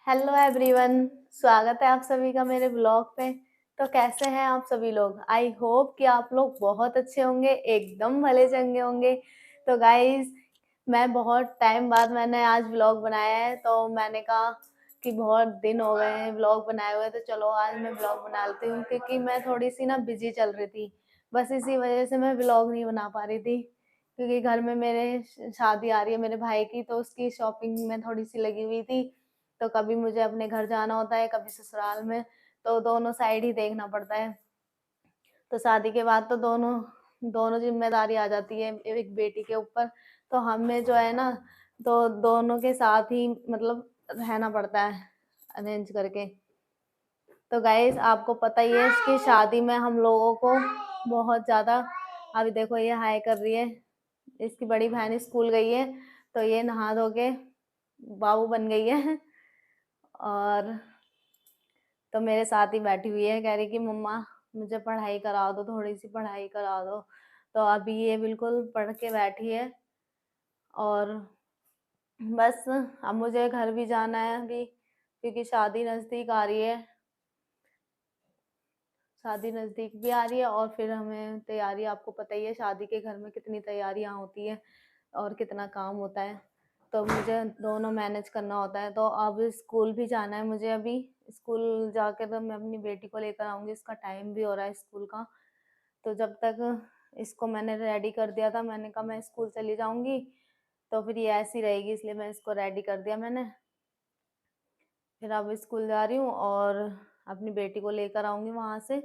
Hello everyone, स्वागत है आप सभी का मेरे ब्लॉग पे। तो कैसे हैं आप सभी लोग? आई होप कि आप लोग बहुत अच्छे होंगे, एकदम भले चंगे होंगे। तो गाइस, मैं बहुत टाइम बाद मैंने आज ब्लॉग बनाया है, तो मैंने कहा कि बहुत दिन हो गए हैं ब्लॉग बनाए हुए, तो चलो आज मैं ब्लॉग बना लेती हूँ। क्योंकि मैं थोड़ी सी ना बिजी चल रही थी, बस इसी वजह से मैं ब्लॉग नहीं बना पा रही थी। क्योंकि घर में मेरे शादी आ रही है मेरे भाई की, तो उसकी शॉपिंग में थोड़ी सी लगी हुई थी। तो कभी मुझे अपने घर जाना होता है, कभी ससुराल में, तो दोनों साइड ही देखना पड़ता है। तो शादी के बाद तो दोनों दोनों जिम्मेदारी आ जाती है एक बेटी के ऊपर। तो हमें जो है ना, तो दोनों के साथ ही मतलब रहना पड़ता है अरेंज करके। तो गाइस, आपको पता ही है इसकी शादी में हम लोगों को बहुत ज्यादा। अभी देखो ये हाय कर रही है, इसकी बड़ी बहन स्कूल गई है, तो ये नहा धो के बाबू बन गई है। और तो मेरे साथ ही बैठी हुई है, कह रही कि मम्मा मुझे पढ़ाई करा दो, थोड़ी सी पढ़ाई करा दो। तो अभी ये बिल्कुल पढ़ के बैठी है। और बस अब मुझे घर भी जाना है अभी, क्योंकि शादी नज़दीक आ रही है। शादी नज़दीक भी आ रही है, और फिर हमें तैयारी, आपको पता ही है शादी के घर में कितनी तैयारियां होती है और कितना काम होता है। तो मुझे दोनों मैनेज करना होता है। तो अब स्कूल भी जाना है मुझे, अभी स्कूल जाकर तो मैं अपनी बेटी को लेकर आऊँगी, इसका टाइम भी हो रहा है स्कूल का। तो जब तक इसको मैंने रेडी कर दिया था, मैंने कहा मैं स्कूल चली जाऊँगी, तो फिर ये ऐसी रहेगी, इसलिए मैं इसको रेडी कर दिया मैंने। फिर अब स्कूल जा रही हूँ और अपनी बेटी को लेकर आऊँगी वहाँ से।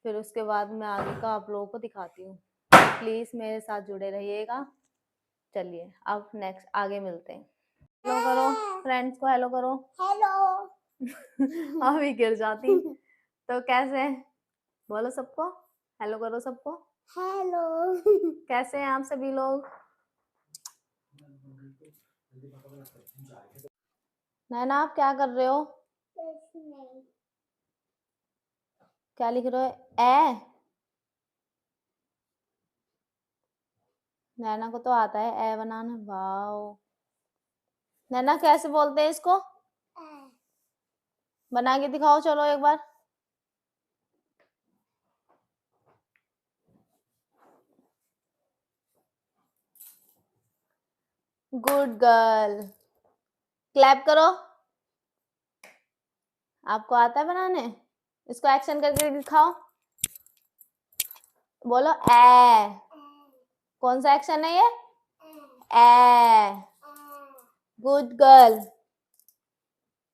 फिर उसके बाद मैं आगे का आप लोगों को दिखाती हूँ। प्लीज़ मेरे साथ जुड़े रहिएगा। चलिए अब नेक्स्ट आगे मिलते हैं। हेलो करो, फ्रेंड्स को हेलो करो। हेलो। अभी गिर जाती। तो कैसे, बोलो सबको हेलो करो सबको। हेलो। कैसे हैं आप सभी लोग? नैना, आप क्या कर रहे हो? क्या लिख रहे हो? नैना को तो आता है ए बनाना। वाओ, नैना कैसे बोलते हैं इसको? बना के दिखाओ चलो एक बार। गुड गर्ल, क्लैप करो। आपको आता है बनाने? इसको एक्शन करके दिखाओ। बोलो ए। कौन सा एक्शन है ये? ए। गुड गर्ल,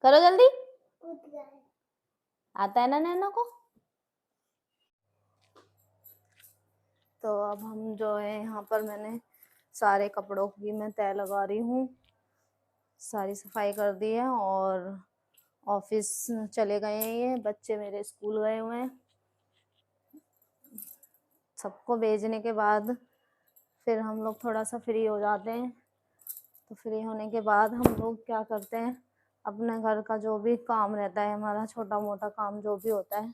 करो जल्दी। आता है ना नैना को? तो अब हम जो है यहाँ पर, मैंने सारे कपड़ों की मैं तय लगा रही हूँ, सारी सफाई कर दी है। और ऑफिस चले गए हैं, ये बच्चे मेरे स्कूल गए हुए हैं। सबको भेजने के बाद फिर हम लोग थोड़ा सा फ्री हो जाते हैं। तो फ्री होने के बाद हम लोग क्या करते हैं, अपने घर का जो भी काम रहता है, हमारा छोटा मोटा काम जो भी होता है,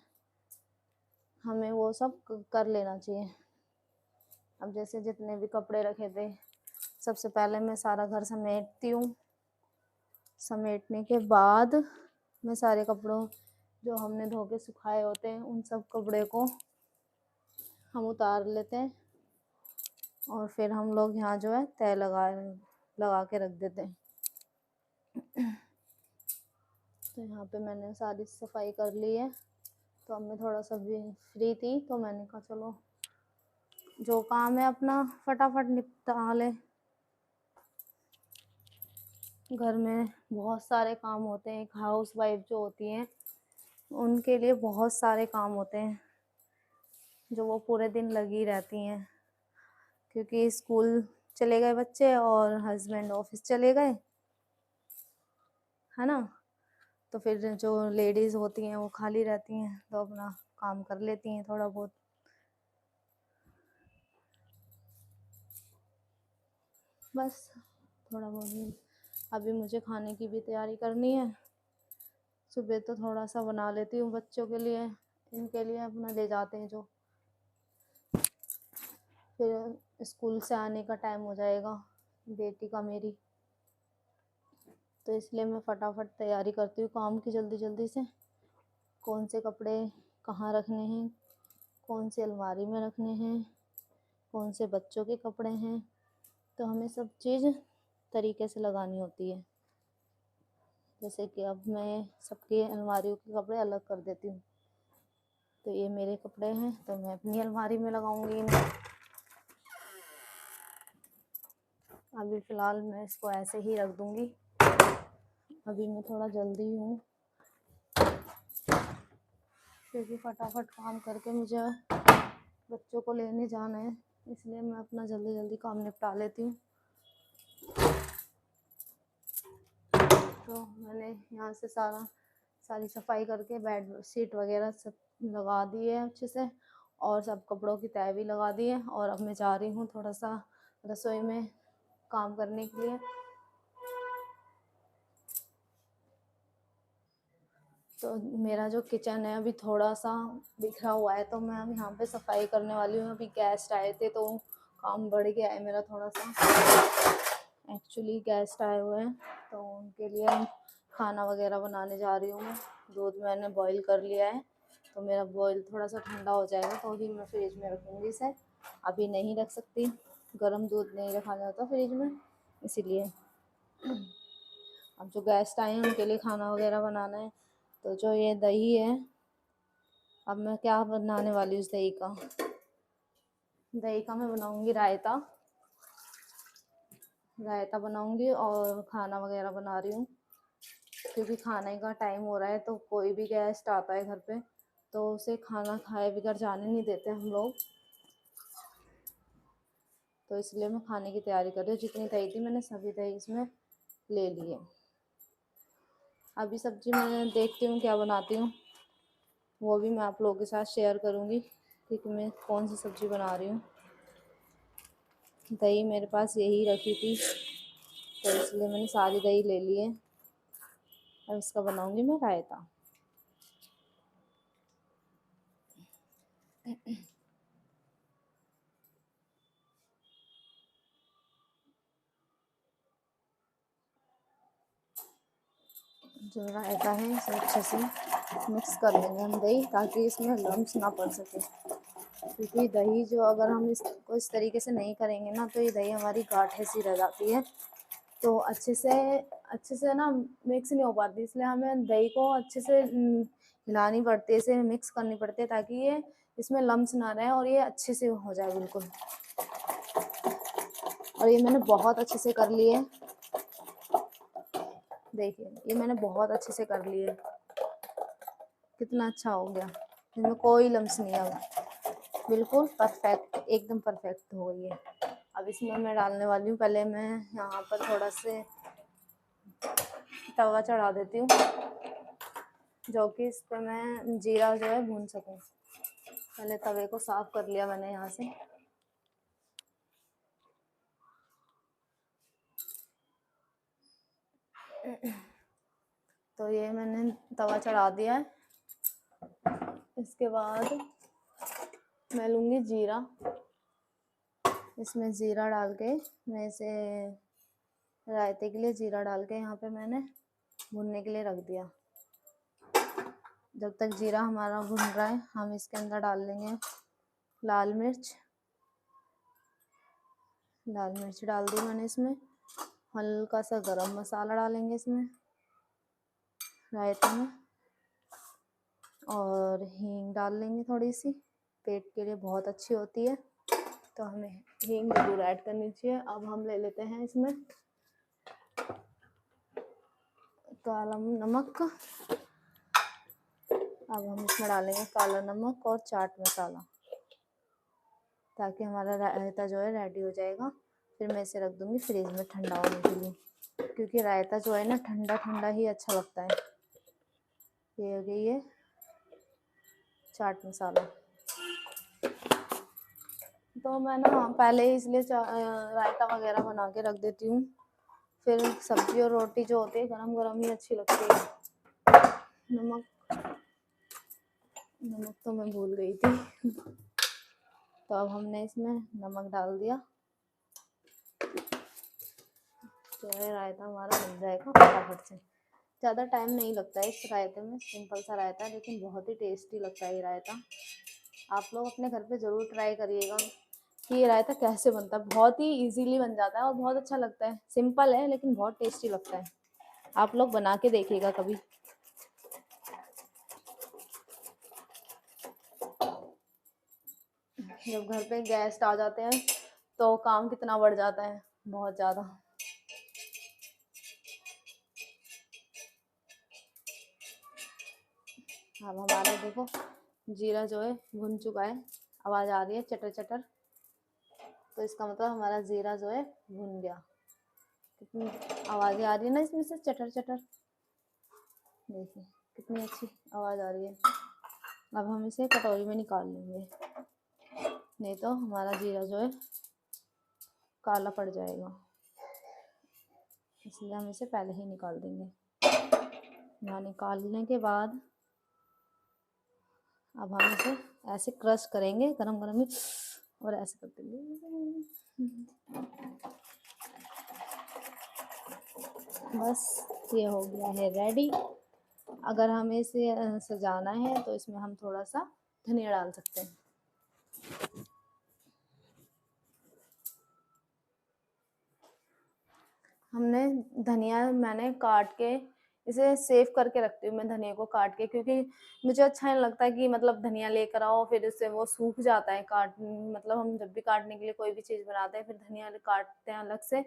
हमें वो सब कर लेना चाहिए। अब जैसे जितने भी कपड़े रखे थे, सबसे पहले मैं सारा घर समेटती हूँ। समेटने के बाद मैं सारे कपड़ों जो हमने धो के सुखाए होते हैं, उन सब कपड़े को हम उतार लेते हैं। और फिर हम लोग यहाँ जो है तय लगा के रख देते हैं। तो यहाँ पे मैंने सारी सफाई कर ली है। तो अब मैं थोड़ा सा भी फ्री थी, तो मैंने कहा चलो जो काम है अपना फटाफट निपटा ले। घर में बहुत सारे काम होते हैं, एक हाउस वाइफ जो होती हैं उनके लिए बहुत सारे काम होते हैं, जो वो पूरे दिन लगी रहती हैं। क्योंकि स्कूल चले गए बच्चे और हस्बैंड ऑफिस चले गए, है ना। तो फिर जो लेडीज़ होती हैं वो खाली रहती हैं, तो अपना काम कर लेती हैं थोड़ा बहुत। बस थोड़ा बहुत ही। अभी मुझे खाने की भी तैयारी करनी है। सुबह तो थोड़ा सा बना लेती हूँ बच्चों के लिए, इनके लिए अपना ले जाते हैं जो। फिर स्कूल से आने का टाइम हो जाएगा बेटी का मेरी। तो इसलिए मैं फटाफट तैयारी करती हूँ काम की जल्दी जल्दी से। कौन से कपड़े कहाँ रखने हैं, कौन से अलमारी में रखने हैं, कौन से बच्चों के कपड़े हैं, तो हमें सब चीज़ तरीके से लगानी होती है। जैसे कि अब मैं सबकी अलमारियों के कपड़े अलग कर देती हूँ। तो ये मेरे कपड़े हैं तो मैं अपनी अलमारी में लगाऊंगी इन्हें। अभी फ़िलहाल मैं इसको ऐसे ही रख दूंगी। अभी मैं थोड़ा जल्दी हूँ क्योंकि फटाफट काम करके मुझे बच्चों को लेने जाना है, इसलिए मैं अपना जल्दी जल्दी काम निपटा लेती हूँ। तो मैंने यहाँ से सारी सफाई करके बेड शीट वगैरह सब लगा दी है अच्छे से, और सब कपड़ों की तह भी लगा दी है। और अब मैं जा रही हूँ थोड़ा सा रसोई में काम करने के लिए। तो मेरा जो किचन है अभी थोड़ा सा बिखरा हुआ है, तो मैं अब यहाँ पे सफाई करने वाली हूँ। अभी गेस्ट आए थे तो काम बढ़ गया है मेरा थोड़ा सा। एक्चुअली गेस्ट आए हुए हैं तो उनके लिए खाना वगैरह बनाने जा रही हूँ मैं। दूध मैंने बॉईल कर लिया है, तो मेरा बॉईल थोड़ा सा ठंडा हो जाएगा तो ही मैं फ्रिज में रखूँगी इसे। अभी नहीं रख सकती, गर्म दूध नहीं रखा जाता फ्रिज में, इसीलिए। अब जो गेस्ट आए हैं उनके लिए खाना वगैरह बनाना है। तो जो ये दही है, अब मैं क्या बनाने वाली हूँ इस दही का मैं बनाऊँगी रायता बनाऊँगी और खाना वगैरह बना रही हूँ। क्योंकि खाने का टाइम हो रहा है तो कोई भी गेस्ट आता है घर पे तो उसे खाना खाए बगैर जाने नहीं देते हम लोग। तो इसलिए मैं खाने की तैयारी कर रही हूँ। जितनी दही थी मैंने सभी दही इसमें ले ली है। अभी सब्जी मैं देखती हूँ क्या बनाती हूँ, वो भी मैं आप लोगों के साथ शेयर करूँगी क्योंकि मैं कौन सी सब्ज़ी बना रही हूँ। दही मेरे पास यही रखी थी तो इसलिए मैंने सारी दही ले ली है। अब इसका बनाऊँगी मैं रायता। जो रायता है इसे अच्छे से मिक्स कर लेंगे हम दही, ताकि इसमें लम्स ना पड़ सके। क्योंकि दही जो अगर हम इसको इस तरीके से नहीं करेंगे ना तो ये दही हमारी गाढ़े सी रह जाती है, तो अच्छे से ना मिक्स नहीं हो पाती। इसलिए हमें दही को अच्छे से हिलानी पड़ती है, इसे मिक्स करनी पड़ती है ताकि ये इसमें लम्स ना रहे और ये अच्छे से हो जाए बिल्कुल। और ये मैंने बहुत अच्छे से कर लिए। देखिए ये मैंने बहुत अच्छे से कर लिए, कितना अच्छा हो गया, इसमें कोई लम्स नहीं है, बिल्कुल परफेक्ट, एकदम परफेक्ट हो गई है। अब इसमें मैं डालने वाली हूँ, पहले मैं यहाँ पर थोड़ा से तवा चढ़ा देती हूँ जो कि इस पर मैं जीरा जो है भून सकूँ। पहले तवे को साफ कर लिया मैंने यहाँ से। तो ये मैंने तवा चढ़ा दिया है। इसके बाद मैं लूँगी जीरा, इसमें ज़ीरा डाल के मैं इसे रायते के लिए ज़ीरा डाल के यहाँ पे मैंने भुनने के लिए रख दिया। जब तक जीरा हमारा भुन रहा है हम इसके अंदर डाल लेंगे लाल मिर्च डाल दी मैंने इसमें। हल्का सा गरम मसाला डालेंगे इसमें रायते में, और हींग डाल लेंगे थोड़ी सी, पेट के लिए बहुत अच्छी होती है तो हमें हींग जरूर ऐड करनी चाहिए। अब हम ले लेते हैं इसमें काला नमक। अब हम इसमें डालेंगे काला नमक और चाट मसाला, ताकि हमारा रायता जो है रेडी हो जाएगा। फिर मैं इसे रख दूँगी फ्रिज में ठंडा होने के लिए, क्योंकि रायता जो है ना ठंडा ठंडा ही अच्छा लगता है। ये हो गई है चाट मसाला। तो मैं ना पहले ही इसलिए रायता वगैरह बना के रख देती हूँ, फिर सब्जी और रोटी जो होती है गरम गरम ही अच्छी लगती है। नमक तो मैं भूल गई थी। तो अब हमने इसमें नमक डाल दिया। तो ये रायता हमारा बन जाएगा फटाफट से। ज़्यादा टाइम नहीं लगता है इस रायते में, सिंपल सा रायता है लेकिन बहुत ही टेस्टी लगता है ये रायता। आप लोग अपने घर पे ज़रूर ट्राई करिएगा कि ये रायता कैसे बनता है। बहुत ही इजीली बन जाता है और बहुत अच्छा लगता है। सिंपल है लेकिन बहुत टेस्टी लगता है। आप लोग बना के देखिएगा कभी। जब घर पे गेस्ट आ जाते हैं तो काम कितना बढ़ जाता है, बहुत ज़्यादा। अब हमारा देखो जीरा जो है भुन चुका है, आवाज़ आ रही है चटर चटर, तो इसका मतलब हमारा जीरा जो है भुन गया। कितनी आवाज़ें आ रही है ना इसमें से, चटर चटर, देखिए कितनी अच्छी आवाज़ आ रही है। अब हम इसे कटोरी में निकाल लेंगे, नहीं तो हमारा जीरा जो है काला पड़ जाएगा, इसलिए हम इसे पहले ही निकाल देंगे। यहाँ निकालने के बाद अब हम इसे ऐसे क्रश करेंगे गरम गरम ही, और ऐसे कर देंगे। बस ये हो गया है रेडी। अगर हमें इसे सजाना है तो इसमें हम थोड़ा सा धनिया डाल सकते हैं। हमने धनिया मैंने काट के इसे सेव करके रखती हूँ मैं धनिया को काट के, क्योंकि मुझे अच्छा नहीं लगता कि मतलब धनिया लेकर आओ फिर इससे वो सूख जाता है। मतलब हम जब भी काटने के लिए कोई भी चीज़ बनाते हैं फिर धनिया काटते हैं अलग से,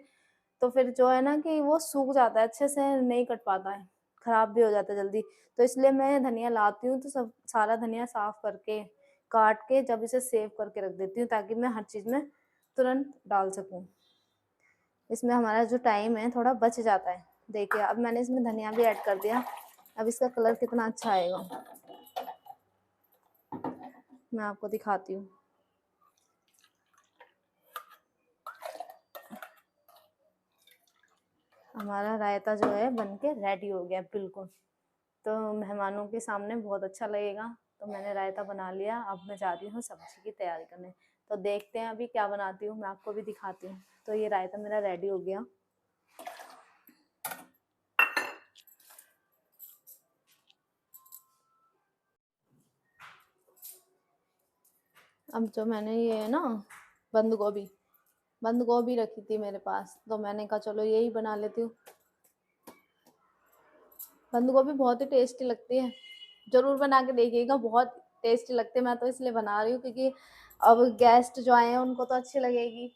तो फिर जो है ना कि वो सूख जाता है, अच्छे से नहीं कट पाता है, ख़राब भी हो जाता है जल्दी। तो इसलिए मैं धनिया लाती हूँ तो सब सारा धनिया साफ़ करके काट के जब इसे सेव करके रख देती हूँ, ताकि मैं हर चीज़ में तुरंत डाल सकूँ। इसमें हमारा जो टाइम है थोड़ा बच जाता है। देखिए अब मैंने इसमें धनिया भी ऐड कर दिया, अब इसका कलर कितना अच्छा आएगा मैं आपको दिखाती हूँ। हमारा रायता जो है बनके रेडी हो गया बिल्कुल, तो मेहमानों के सामने बहुत अच्छा लगेगा। तो मैंने रायता बना लिया, अब मैं जा रही हूँ सब्जी की तैयारी करने। तो देखते हैं अभी क्या बनाती हूँ, मैं आपको भी दिखाती हूँ। तो ये रायता मेरा रेडी हो गया। अब जो मैंने ये है ना बंद गोभी रखी थी मेरे पास, तो मैंने कहा चलो यही बना लेती हूँ। बंद गोभी बहुत ही टेस्टी लगती है, ज़रूर बना के देखिएगा, बहुत टेस्टी लगती है। मैं तो इसलिए बना रही हूँ क्योंकि अब गेस्ट जो आए हैं उनको तो अच्छी लगेगी,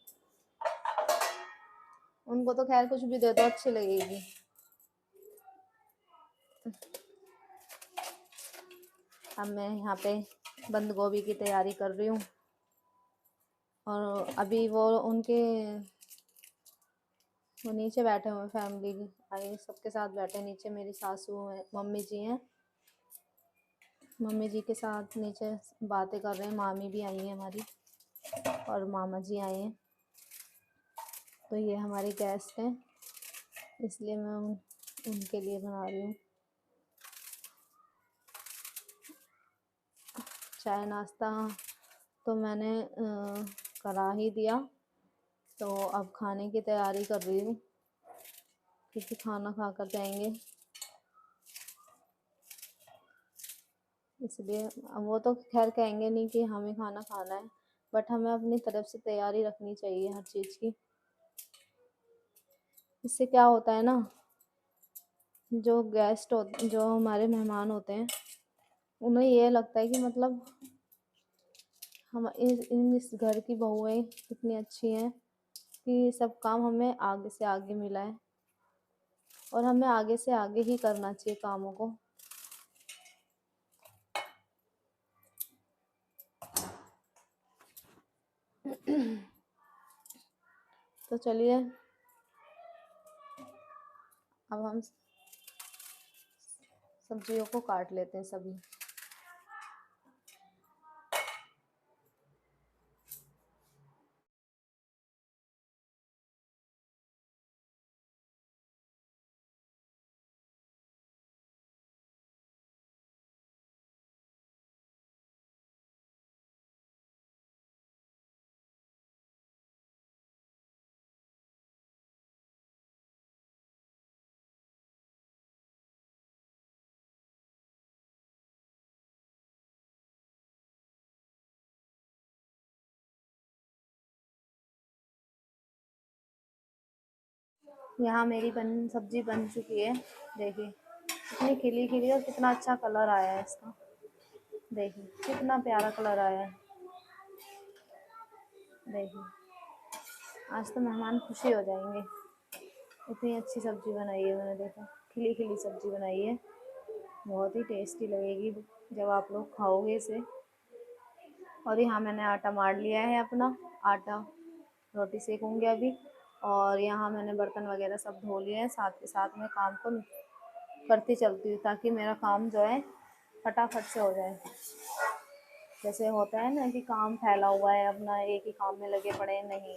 उनको तो खैर कुछ भी दे दो अच्छी लगेगी। अब मैं यहाँ पे बंद गोभी की तैयारी कर रही हूँ, और अभी वो नीचे बैठे हुए फैमिली आई सबके साथ बैठे नीचे, मेरी सासू है, मम्मी जी हैं, मम्मी जी के साथ नीचे बातें कर रहे हैं। मामी भी आई हैं हमारी और मामा जी आए हैं, तो ये हमारे गेस्ट हैं, इसलिए मैं उनके लिए बना रही हूँ। चाय नाश्ता तो मैंने करा ही दिया, तो अब खाने की तैयारी कर रही हूँ क्योंकि खाना खा कर जाएंगे, इसलिए अब वो तो खैर कहेंगे नहीं कि हमें खाना खाना है, बट हमें अपनी तरफ से तैयारी रखनी चाहिए हर चीज़ की। इससे क्या होता है ना, जो हमारे मेहमान होते हैं उन्हें ये लगता है कि मतलब हम इस घर की बहुएं कितनी अच्छी हैं कि सब काम हमें आगे से आगे मिला है, और हमें आगे से आगे ही करना चाहिए कामों को। तो चलिए अब हम सब्जियों को काट लेते हैं सभी। यहाँ मेरी सब्जी बन चुकी है। देखिए कितनी खिली खिली और कितना अच्छा कलर आया है इसका। देखिए कितना प्यारा कलर आया है। देखिए आज तो मेहमान खुशी हो जाएंगे, इतनी अच्छी सब्जी बनाई है मैंने। देखो खिली खिली सब्जी बनाई है, बहुत ही टेस्टी लगेगी जब आप लोग खाओगे इसे। और यहाँ मैंने आटा मार लिया है अपना, आटा रोटी सेकूंगी अभी। और यहाँ मैंने बर्तन वगैरह सब धो लिए हैं, साथ के साथ में काम को करती चलती हूँ ताकि मेरा काम जो है फटाफट से हो जाए। जैसे होता है ना कि काम फैला हुआ है अपना, एक ही काम में लगे पड़े हैं, नहीं,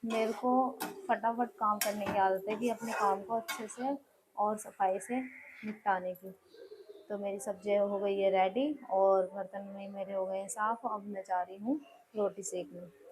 मेरे को फटाफट काम करने की आदत है कि अपने काम को अच्छे से और सफाई से निपटाने की। तो मेरी सब्जी हो गई है रेडी और बर्तन में मेरे हो गए हैं साफ़। अब मैं जा रही हूँ रोटी सेकने।